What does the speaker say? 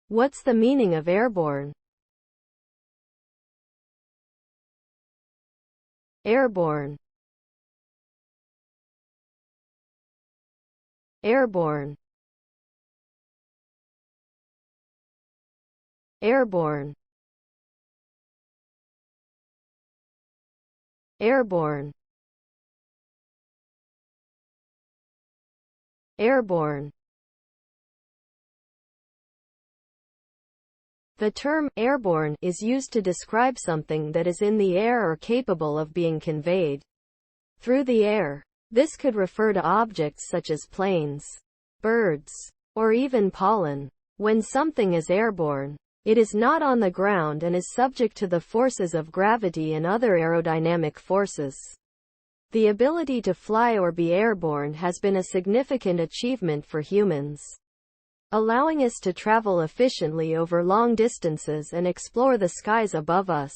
What's the meaning of airborne? Airborne. Airborne. Airborne. Airborne. Airborne. The term airborne is used to describe something that is in the air or capable of being conveyed through the air. This could refer to objects such as planes, birds, or even pollen. When something is airborne, it is not on the ground and is subject to the forces of gravity and other aerodynamic forces. The ability to fly or be airborne has been a significant achievement for humans, allowing us to travel efficiently over long distances and explore the skies above us.